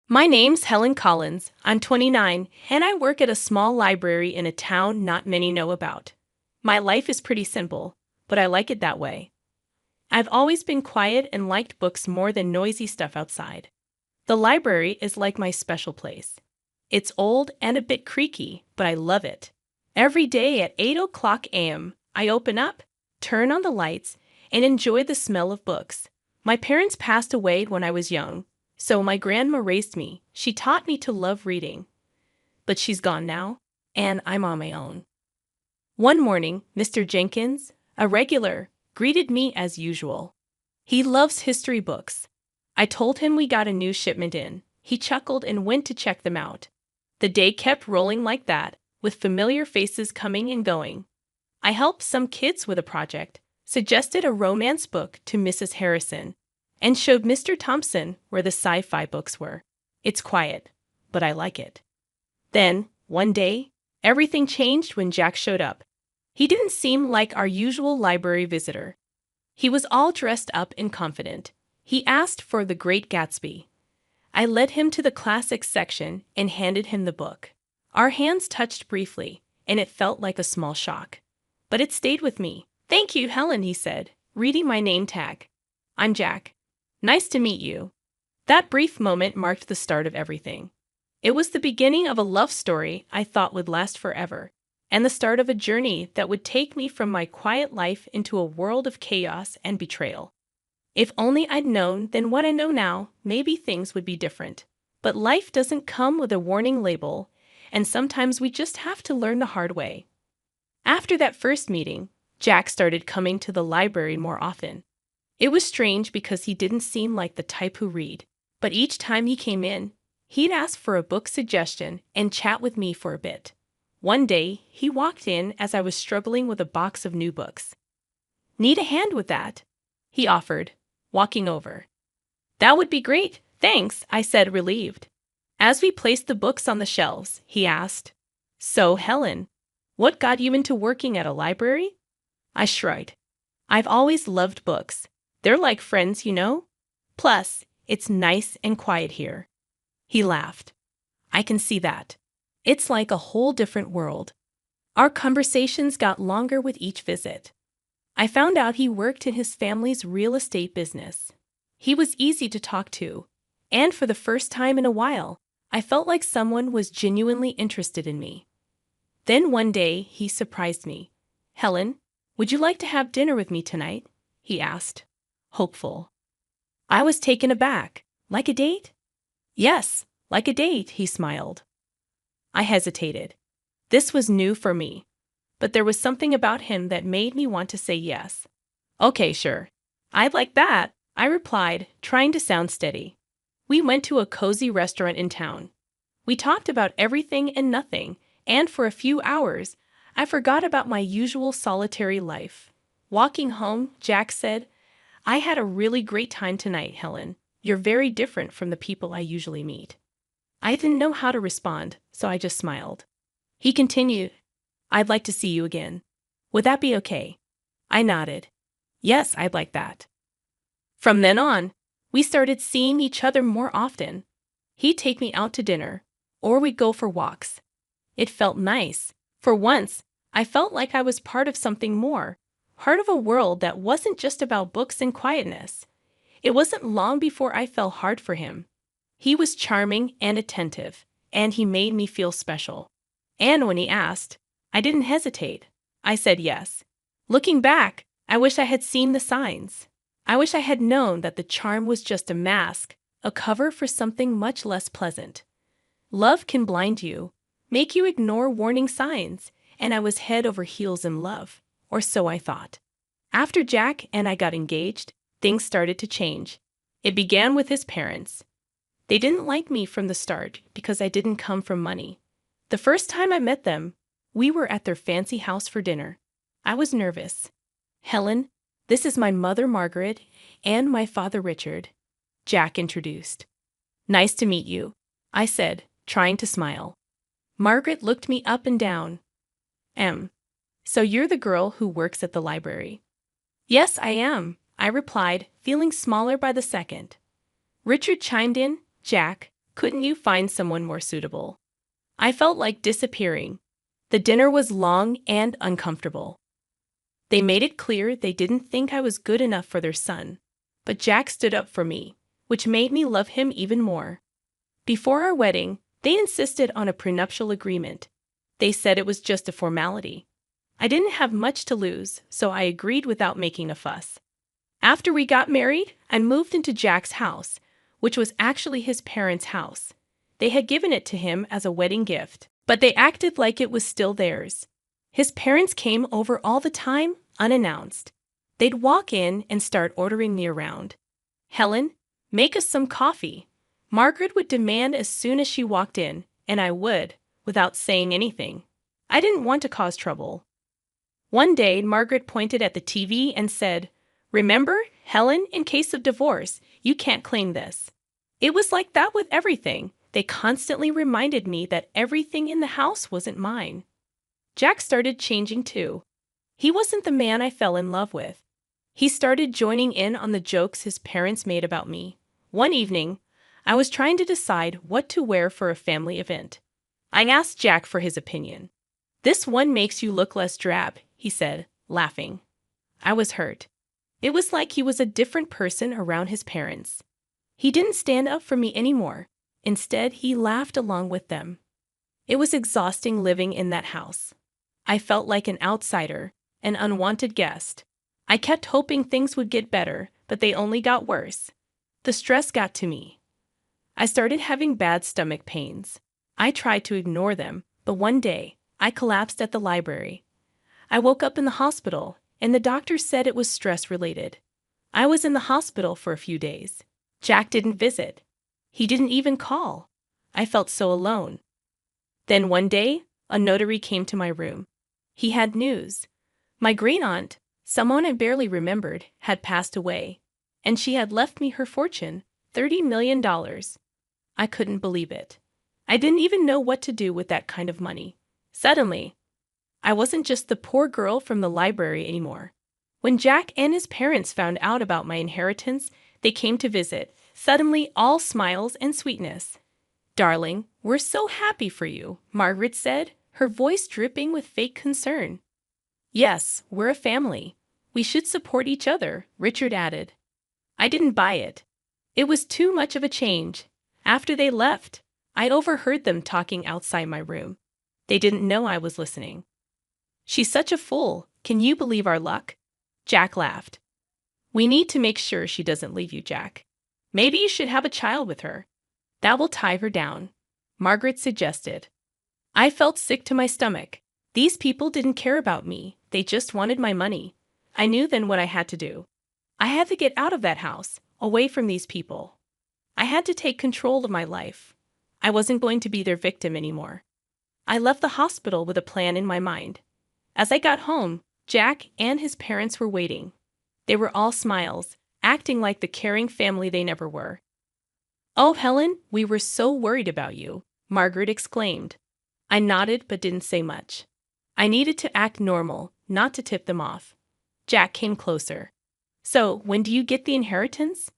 My name's Helen Collins. I'm 29, and I work at a small library in a town not many know about. My life is pretty simple, but I like it that way. I've always been quiet and liked books more than noisy stuff outside. The library is like my special place. It's old and a bit creaky, but I love it. Every day at 8 o'clock a.m., I open up, turn on the lights, and enjoy the smell of books. My parents passed away when I was young, so my grandma raised me. She taught me to love reading. But she's gone now, and I'm on my own. One morning, Mr. Jenkins, a regular, greeted me as usual. He loves history books. I told him we got a new shipment in. He chuckled and went to check them out. The day kept rolling like that, with familiar faces coming and going. I helped some kids with a project, suggested a romance book to Mrs. Harrison, and showed Mr. Thompson where the sci-fi books were. It's quiet, but I like it. Then, one day, everything changed when Jack showed up. He didn't seem like our usual library visitor. He was all dressed up and confident. He asked for The Great Gatsby. I led him to the classics section and handed him the book. Our hands touched briefly, and it felt like a small shock. But it stayed with me. "Thank you, Helen," he said, reading my name tag. "I'm Jack. Nice to meet you." That brief moment marked the start of everything. It was the beginning of a love story I thought would last forever, and the start of a journey that would take me from my quiet life into a world of chaos and betrayal. If only I'd known then what I know now, maybe things would be different. But life doesn't come with a warning label, and sometimes we just have to learn the hard way. After that first meeting, Jack started coming to the library more often. It was strange because he didn't seem like the type who read, but each time he came in, he'd ask for a book suggestion and chat with me for a bit. One day, he walked in as I was struggling with a box of new books. "Need a hand with that?" he offered, walking over. "That would be great, thanks," I said, relieved. As we placed the books on the shelves, he asked, "So, Helen, what got you into working at a library?" I shrugged. "I've always loved books. They're like friends, you know? Plus, it's nice and quiet here." He laughed. "I can see that. It's like a whole different world." Our conversations got longer with each visit. I found out he worked in his family's real estate business. He was easy to talk to, and for the first time in a while, I felt like someone was genuinely interested in me. Then one day, he surprised me. "Helen, would you like to have dinner with me tonight?" he asked, hopeful. I was taken aback. "Like a date?" "Yes, like a date," he smiled. I hesitated. This was new for me, but there was something about him that made me want to say yes. "Okay, sure. I'd like that," I replied, trying to sound steady. We went to a cozy restaurant in town. We talked about everything and nothing, and for a few hours, I forgot about my usual solitary life. Walking home, Jack said, "I had a really great time tonight, Helen. You're very different from the people I usually meet." I didn't know how to respond, so I just smiled. He continued, "I'd like to see you again. Would that be okay?" I nodded. "Yes, I'd like that." From then on, we started seeing each other more often. He'd take me out to dinner, or we'd go for walks. It felt nice. For once, I felt like I was part of something more, part of a world that wasn't just about books and quietness. It wasn't long before I fell hard for him. He was charming and attentive, and he made me feel special. And when he asked, I didn't hesitate. I said yes. Looking back, I wish I had seen the signs. I wish I had known that the charm was just a mask, a cover for something much less pleasant. Love can blind you, make you ignore warning signs, and I was head over heels in love, or so I thought. After Jack and I got engaged, things started to change. It began with his parents. They didn't like me from the start because I didn't come from money. The first time I met them, we were at their fancy house for dinner. I was nervous. "Helen, this is my mother Margaret and my father Richard," Jack introduced. "Nice to meet you," I said, trying to smile. Margaret looked me up and down. So you're the girl who works at the library?" "Yes, I am," I replied, feeling smaller by the second. Richard chimed in, "Jack, Couldn't you find someone more suitable? I felt like disappearing. The dinner was long and uncomfortable. They made it clear they didn't think I was good enough for their son. But Jack stood up for me, which made me love him even more. Before our wedding, they insisted on a prenuptial agreement. They said it was just a formality. I didn't have much to lose, so I agreed without making a fuss. After we got married, I moved into Jack's house, which was actually his parents' house. They had given it to him as a wedding gift, but they acted like it was still theirs. His parents came over all the time, unannounced. They'd walk in and start ordering me around. "Helen, make us some coffee." Margaret would demand as soon as she walked in, and I would, without saying anything. I didn't want to cause trouble. One day, Margaret pointed at the TV and said, "Remember, Helen, in case of divorce, you can't claim this." It was like that with everything. They constantly reminded me that everything in the house wasn't mine. Jack started changing too. He wasn't the man I fell in love with. He started joining in on the jokes his parents made about me. One evening, I was trying to decide what to wear for a family event. I asked Jack for his opinion. "This one makes you look less drab," he said, laughing. I was hurt. It was like he was a different person around his parents. He didn't stand up for me anymore. Instead, he laughed along with them. It was exhausting living in that house. I felt like an outsider, an unwanted guest. I kept hoping things would get better, but they only got worse. The stress got to me. I started having bad stomach pains. I tried to ignore them, but one day, I collapsed at the library. I woke up in the hospital, and the doctor said it was stress-related. I was in the hospital for a few days. Jack didn't visit. He didn't even call. I felt so alone. Then one day, a notary came to my room. He had news. My great-aunt, someone I barely remembered, had passed away, and she had left me her fortune, $30 million. I couldn't believe it. I didn't even know what to do with that kind of money. Suddenly, I wasn't just the poor girl from the library anymore. When Jack and his parents found out about my inheritance, they came to visit, suddenly all smiles and sweetness. "Darling, we're so happy for you," Margaret said, her voice dripping with fake concern. "Yes, we're a family. We should support each other," Richard added. I didn't buy it. It was too much of a change. After they left, I overheard them talking outside my room. They didn't know I was listening. "She's such a fool. Can you believe our luck?" Jack laughed. "We need to make sure she doesn't leave you, Jack. Maybe you should have a child with her. That will tie her down," Margaret suggested. I felt sick to my stomach. These people didn't care about me. They just wanted my money. I knew then what I had to do. I had to get out of that house, away from these people. I had to take control of my life. I wasn't going to be their victim anymore. I left the hospital with a plan in my mind. As I got home, Jack and his parents were waiting. They were all smiles, acting like the caring family they never were. "Oh, Helen, we were so worried about you," Margaret exclaimed. I nodded but didn't say much. I needed to act normal, not to tip them off. Jack came closer. "So, when do you get the inheritance?"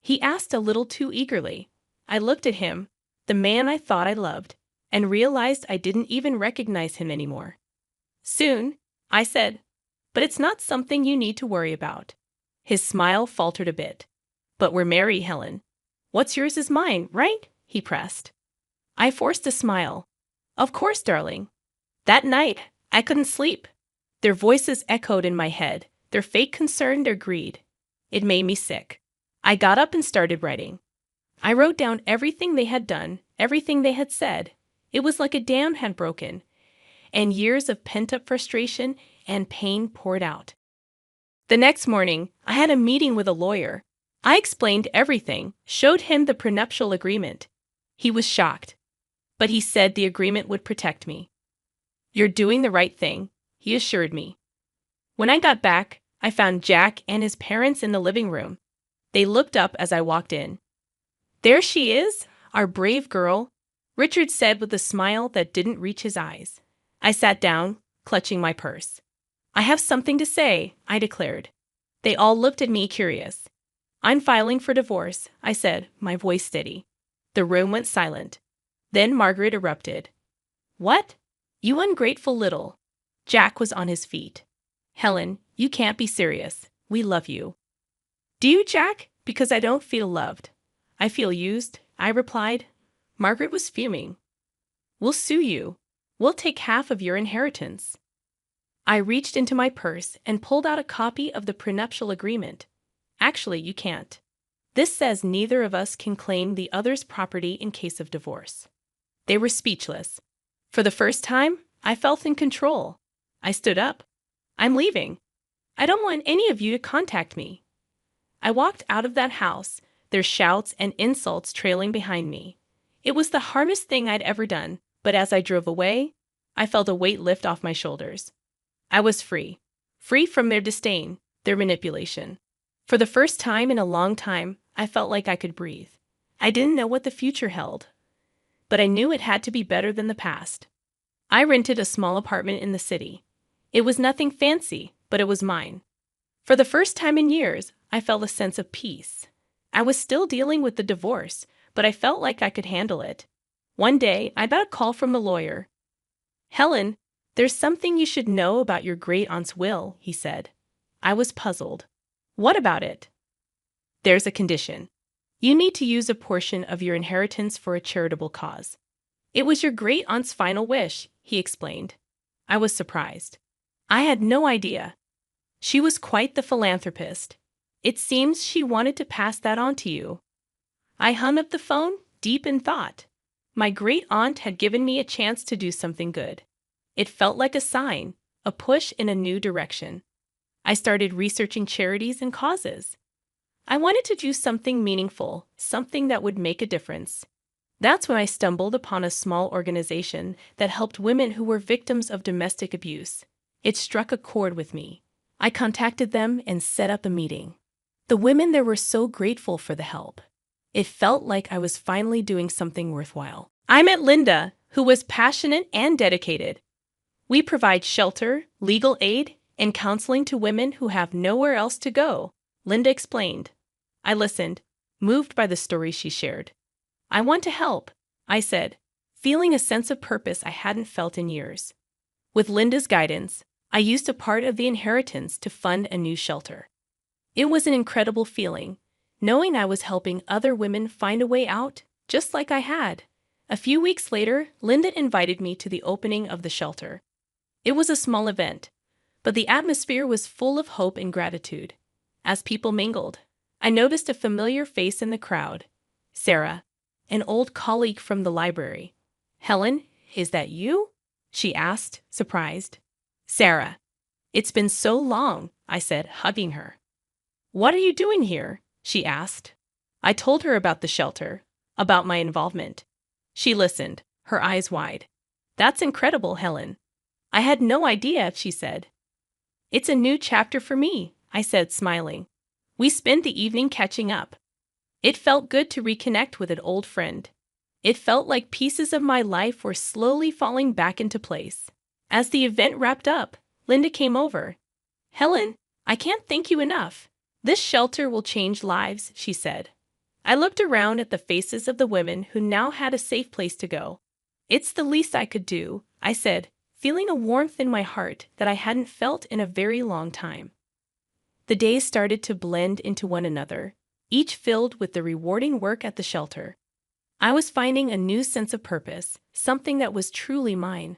He asked a little too eagerly. I looked at him, the man I thought I loved, and realized I didn't even recognize him anymore. "Soon," I said, "but it's not something you need to worry about." His smile faltered a bit. "But we're married, Helen. What's yours is mine, right?" he pressed. I forced a smile. "Of course, darling." That night, I couldn't sleep. Their voices echoed in my head, their fake concern, their greed. It made me sick. I got up and started writing. I wrote down everything they had done, everything they had said. It was like a dam had broken, and years of pent-up frustration and pain poured out. The next morning, I had a meeting with a lawyer. I explained everything, showed him the prenuptial agreement. He was shocked, but he said the agreement would protect me. "You're doing the right thing," he assured me. When I got back, I found Jack and his parents in the living room. They looked up as I walked in. "There she is, our brave girl," Richard said with a smile that didn't reach his eyes. I sat down, clutching my purse. "I have something to say," I declared. They all looked at me curious. "I'm filing for divorce," I said, my voice steady. The room went silent. Then Margaret erupted. What? You ungrateful little. Jack was on his feet. Helen, you can't be serious. We love you. Do you, Jack? Because I don't feel loved. I feel used, I replied. Margaret was fuming. We'll sue you. We'll take half of your inheritance. I reached into my purse and pulled out a copy of the prenuptial agreement. Actually, you can't. This says neither of us can claim the other's property in case of divorce. They were speechless. For the first time, I felt in control. I stood up. I'm leaving. I don't want any of you to contact me. I walked out of that house, their shouts and insults trailing behind me. It was the hardest thing I'd ever done, but as I drove away, I felt a weight lift off my shoulders. I was free. Free from their disdain, their manipulation. For the first time in a long time, I felt like I could breathe. I didn't know what the future held, but I knew it had to be better than the past. I rented a small apartment in the city. It was nothing fancy, but it was mine. For the first time in years, I felt a sense of peace. I was still dealing with the divorce, but I felt like I could handle it. One day, I got a call from the lawyer. Helen, there's something you should know about your great-aunt's will, he said. I was puzzled. What about it? There's a condition. You need to use a portion of your inheritance for a charitable cause. It was your great-aunt's final wish, he explained. I was surprised. I had no idea. She was quite the philanthropist. It seems she wanted to pass that on to you. I hung up the phone, deep in thought. My great-aunt had given me a chance to do something good. It felt like a sign, a push in a new direction. I started researching charities and causes. I wanted to do something meaningful, something that would make a difference. That's when I stumbled upon a small organization that helped women who were victims of domestic abuse. It struck a chord with me. I contacted them and set up a meeting. The women there were so grateful for the help. It felt like I was finally doing something worthwhile. I met Linda, who was passionate and dedicated. We provide shelter, legal aid, and counseling to women who have nowhere else to go, Linda explained. I listened, moved by the story she shared. I want to help, I said, feeling a sense of purpose I hadn't felt in years. With Linda's guidance, I used a part of the inheritance to fund a new shelter. It was an incredible feeling, knowing I was helping other women find a way out, just like I had. A few weeks later, Linda invited me to the opening of the shelter. It was a small event, but the atmosphere was full of hope and gratitude. As people mingled, I noticed a familiar face in the crowd. Sarah, an old colleague from the library. Helen, is that you? She asked, surprised. Sarah. It's been so long, I said, hugging her. What are you doing here? She asked. I told her about the shelter, about my involvement. She listened, her eyes wide. That's incredible, Helen. I had no idea, she said. It's a new chapter for me, I said, smiling. We spent the evening catching up. It felt good to reconnect with an old friend. It felt like pieces of my life were slowly falling back into place. As the event wrapped up, Linda came over. Helen, I can't thank you enough. This shelter will change lives, she said. I looked around at the faces of the women who now had a safe place to go. It's the least I could do, I said, feeling a warmth in my heart that I hadn't felt in a very long time. The days started to blend into one another, each filled with the rewarding work at the shelter. I was finding a new sense of purpose, something that was truly mine.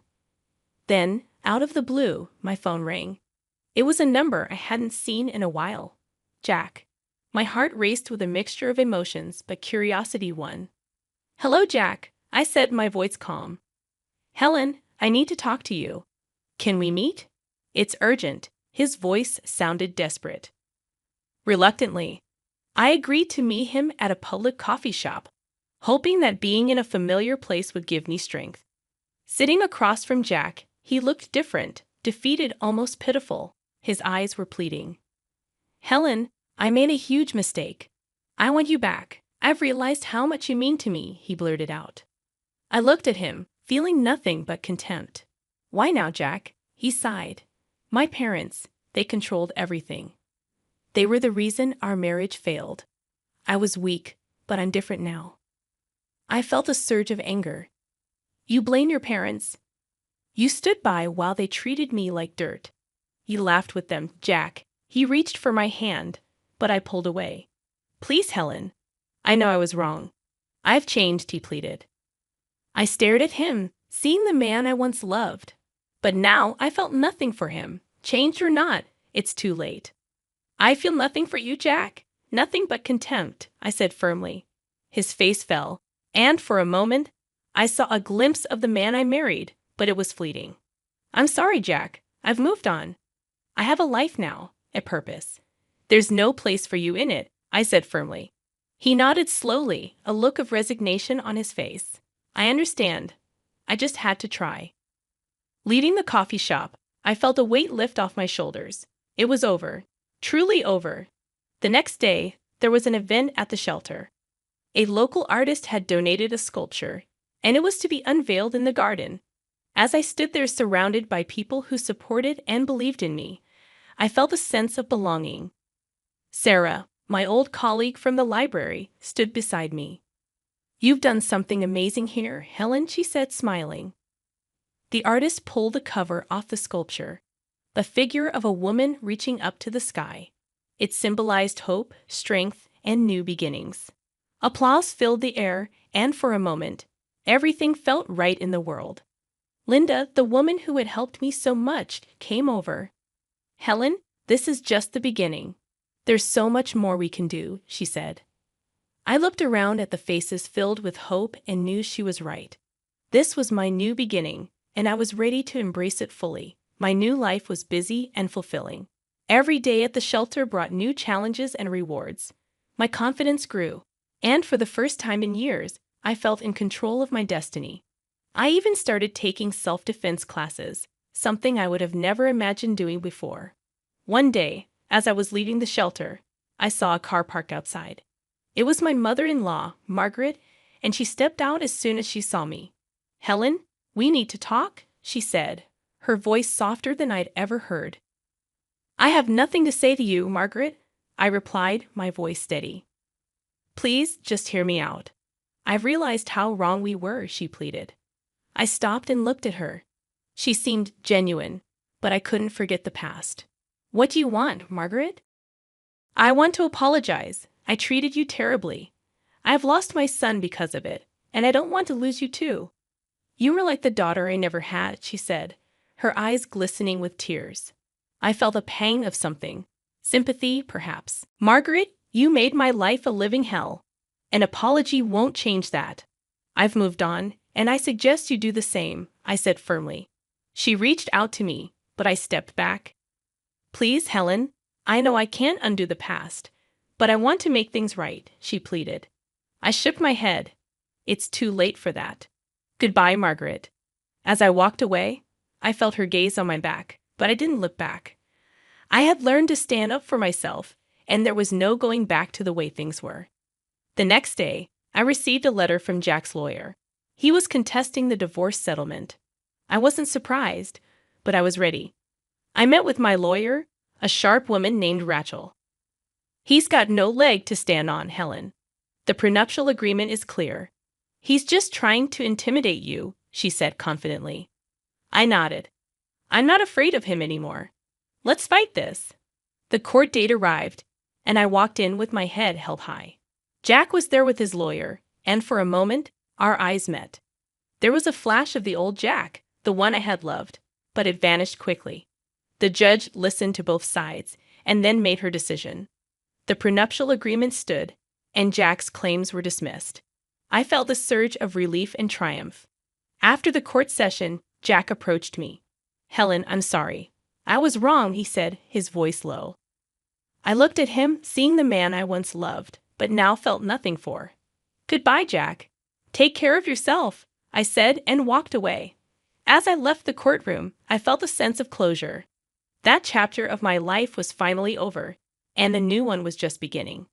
Then, out of the blue, my phone rang. It was a number I hadn't seen in a while. Jack. My heart raced with a mixture of emotions, but curiosity won. Hello, Jack, I said, my voice calm. Helen, I need to talk to you. Can we meet? It's urgent. His voice sounded desperate. Reluctantly, I agreed to meet him at a public coffee shop, hoping that being in a familiar place would give me strength. Sitting across from Jack, he looked different, defeated, almost pitiful. His eyes were pleading. Helen, I made a huge mistake. I want you back. I've realized how much you mean to me, he blurted out. I looked at him, feeling nothing but contempt. Why now, Jack? He sighed. My parents, they controlled everything. They were the reason our marriage failed. I was weak, but I'm different now. I felt a surge of anger. You blame your parents. You stood by while they treated me like dirt. You laughed with them, Jack. He reached for my hand, but I pulled away. Please, Helen. I know I was wrong. I've changed, he pleaded. I stared at him, seeing the man I once loved. But now I felt nothing for him. Changed or not, it's too late. I feel nothing for you, Jack. Nothing but contempt, I said firmly. His face fell, and for a moment, I saw a glimpse of the man I married, but it was fleeting. I'm sorry, Jack. I've moved on. I have a life now, a purpose. There's no place for you in it, I said firmly. He nodded slowly, a look of resignation on his face. I understand. I just had to try. Leaving the coffee shop, I felt a weight lift off my shoulders. It was over. Truly over. The next day, there was an event at the shelter. A local artist had donated a sculpture, and it was to be unveiled in the garden. As I stood there surrounded by people who supported and believed in me, I felt a sense of belonging. Sarah, my old colleague from the library, stood beside me. You've done something amazing here, Helen, she said, smiling. The artist pulled the cover off the sculpture, the figure of a woman reaching up to the sky. It symbolized hope, strength, and new beginnings. Applause filled the air, and for a moment, everything felt right in the world. Linda, the woman who had helped me so much, came over. Helen, this is just the beginning. There's so much more we can do, she said. I looked around at the faces filled with hope and knew she was right. This was my new beginning, and I was ready to embrace it fully. My new life was busy and fulfilling. Every day at the shelter brought new challenges and rewards. My confidence grew, and for the first time in years, I felt in control of my destiny. I even started taking self-defense classes, something I would have never imagined doing before. One day, as I was leaving the shelter, I saw a car parked outside. It was my mother-in-law, Margaret, and she stepped out as soon as she saw me. Helen, we need to talk, she said, her voice softer than I'd ever heard. I have nothing to say to you, Margaret, I replied, my voice steady. Please, just hear me out. I've realized how wrong we were, she pleaded. I stopped and looked at her. She seemed genuine, but I couldn't forget the past. What do you want, Margaret? I want to apologize. I treated you terribly. I have lost my son because of it, and I don't want to lose you too. You were like the daughter I never had, she said, her eyes glistening with tears. I felt a pang of something. Sympathy, perhaps. Margaret, you made my life a living hell. An apology won't change that. I've moved on, and I suggest you do the same, I said firmly. She reached out to me, but I stepped back. Please, Helen, I know I can't undo the past, but I want to make things right, she pleaded. I shook my head. It's too late for that. Goodbye, Margaret. As I walked away, I felt her gaze on my back, but I didn't look back. I had learned to stand up for myself, and there was no going back to the way things were. The next day, I received a letter from Jack's lawyer. He was contesting the divorce settlement. I wasn't surprised, but I was ready. I met with my lawyer, a sharp woman named Rachel. He's got no leg to stand on, Helen. The prenuptial agreement is clear. He's just trying to intimidate you, she said confidently. I nodded. I'm not afraid of him anymore. Let's fight this. The court date arrived, and I walked in with my head held high. Jack was there with his lawyer, and for a moment, our eyes met. There was a flash of the old Jack, the one I had loved, but it vanished quickly. The judge listened to both sides, and then made her decision. The prenuptial agreement stood, and Jack's claims were dismissed. I felt a surge of relief and triumph. After the court session, Jack approached me. Helen, I'm sorry. I was wrong, he said, his voice low. I looked at him, seeing the man I once loved, but now felt nothing for. Goodbye, Jack. Take care of yourself, I said, and walked away. As I left the courtroom, I felt a sense of closure. That chapter of my life was finally over, and the new one was just beginning.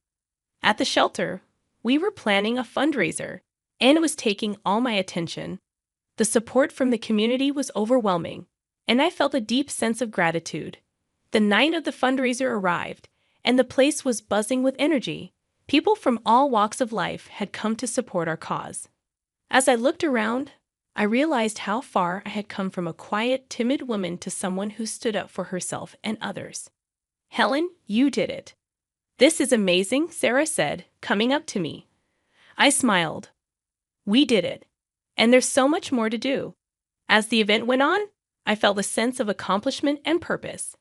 At the shelter, we were planning a fundraiser, and it was taking all my attention. The support from the community was overwhelming, and I felt a deep sense of gratitude. The night of the fundraiser arrived, and the place was buzzing with energy. People from all walks of life had come to support our cause. As I looked around, I realized how far I had come from a quiet, timid woman to someone who stood up for herself and others. Helen, you did it. This is amazing, Sarah said, coming up to me. I smiled. We did it. And there's so much more to do. As the event went on, I felt a sense of accomplishment and purpose.